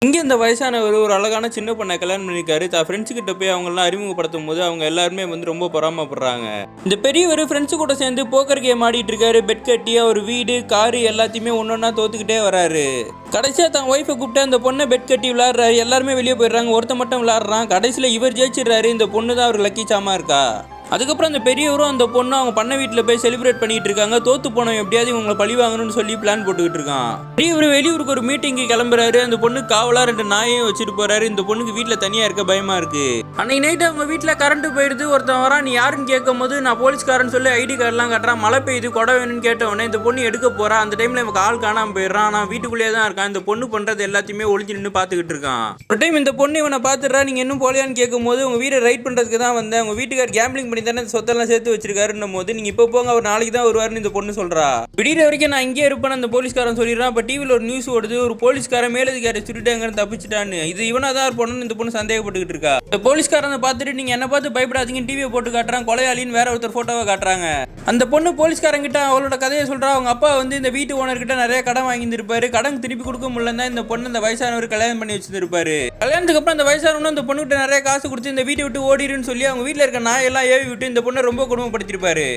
இங்கே இந்த வயசானவர் ஒரு அழகான சின்ன பொண்ணை கல்யாணம் பண்ணியிருக்காரு. தான் ஃப்ரெண்ட்ஸ் கிட்ட போய் அவங்கெல்லாம் அறிமுகப்படுத்தும் போது அவங்க எல்லாருமே ரொம்ப பொறாமப்படுறாங்க. இந்த பெரியவர் ஃப்ரெண்ட்ஸு கூட சேர்ந்து போக்கர் கேம் ஆடிட்டு இருக்காரு. பெட் கட்டி அவர் வீடு காரு எல்லாத்தையுமே ஒன்னொன்னா தோத்துக்கிட்டே வராரு. கடைசியாக தான் ஒய்ஃபை கூப்பிட்டு அந்த பொண்ணை பெட் கட்டி விளையாடுறாரு. எல்லாருமே வெளியே போயிடுறாங்க. ஒருத்த மட்டும் விளையாடுறான். கடைசியில் இவர் ஜெயிச்சிடுறாரு. இந்த பொண்ணு தான் அவருக்கு லக்கி சாமா இருக்கா. அதுக்கப்புறம் அந்த பெரியவரும் அந்த பொண்ணு அவங்க பண்ண வீட்டில் போய் செலிப்ரேட் பண்ணிட்டு இருக்காங்க. தோத்து போனோம் எப்படியாவது இவங்களை பழி வாங்கணும்னு சொல்லி பிளான் போட்டுக்கிட்டு இருக்கான். பெரியவர் வெளியூருக்கு ஒரு மீட்டிங்கு கிளம்புறாரு. அந்த பொண்ணு காவலா 2 நாயையும் வச்சுட்டு போறாரு. இந்த பொண்ணுக்கு வீட்டில் தனியா இருக்க பயமா இருக்கு. அன்னைக்கு நைட்டு அவங்க வீட்டில் கரண்ட் போயிடுது. ஒருத்தன் வரா, நீ யாருன்னு கேட்கும் போது நான் போலீஸ்காரன் சொல்லி ஐடி கார்டெலாம் கட்டுறான். மழை பெய்யுது, கொடை வேணும்னு கேட்டவொடனே இந்த பொண்ணு எடுக்க போறா. அந்த டைம்ல இவன் ஆள் காணாம போயிடுறான். நான் வீட்டுக்குள்ளேயே தான் இருக்கான். இந்த பொண்ணு பண்றது எல்லாத்தையுமே ஒளிஞ்சு நின்று பார்த்துக்கிட்டு இருக்கான். ஒரு டைம் இந்த பொண்ணு இவனை பார்த்துடுறா. நீங்க இன்னும் போலியான்னு கேட்கும் போது உங்க வீடை ரைட் பண்றதுக்கு தான் வந்தேன். உங்க வீட்டுக்கார் கேம்பிளிங் பண்ணி தானே சொத்தெல்லாம் சேர்த்து வச்சிருக்காருன்னும் போது நீங்க இப்போ போங்க, அவர் நாளைக்கு தான் வருவாருன்னு இந்த பொண்ணு சொல்றா. விடிகிற வரைக்கும் நான் இங்கே இருப்பேன் அந்த போலீஸ்காரன் சொல்லிடுறான். அப்ப டிவியில் ஒரு நியூஸ் ஓடுது, ஒரு போலீஸ்காரன் மேலதிகாரி சுட்டுட்டாங்க தப்பிச்சிட்டான்னு. இது இவனா தான் இருப்பானு இந்த பொண்ணு சந்தேகப்பட்டுக்கிட்டு இருக்கா. இந்த போலீஸ்காரனை பார்த்துட்டு நீங்க என்ன பார்த்து பயப்படாதீங்கன்னு டிவியை போட்டு காட்டுறான். கொலையாளின்னு வேற ஒருத்தர் போட்டோவை காட்டுறாங்க. அந்த பொண்ணு போலீஸ்காரங்கிட்ட அவளோட கதையை சொல்றா. அவங்க அப்பா இந்த வீட்டு ஓனர்கிட்ட நிறைய கடன் வாங்கியிருப்பாரு. கடன் திருப்பி கொடுக்க முடியல இந்த பொண்ணு இந்த வயசானவர் கல்யாணம் பண்ணி வச்சிருப்பாரு. கல்யாணத்துக்கு அப்புறம் அந்த வயசானவனும் அந்த பொண்ணுகிட்ட நிறைய காசு கொடுத்து இந்த வீட்டை விட்டு ஓடிடுன்னு சொல்லி அவங்க வீட்டில் இருக்க நாயெல்லாம் ஏவி விட்டு இந்த பொண்ணை ரொம்ப குடும்பப்படுத்திருப்பாரு.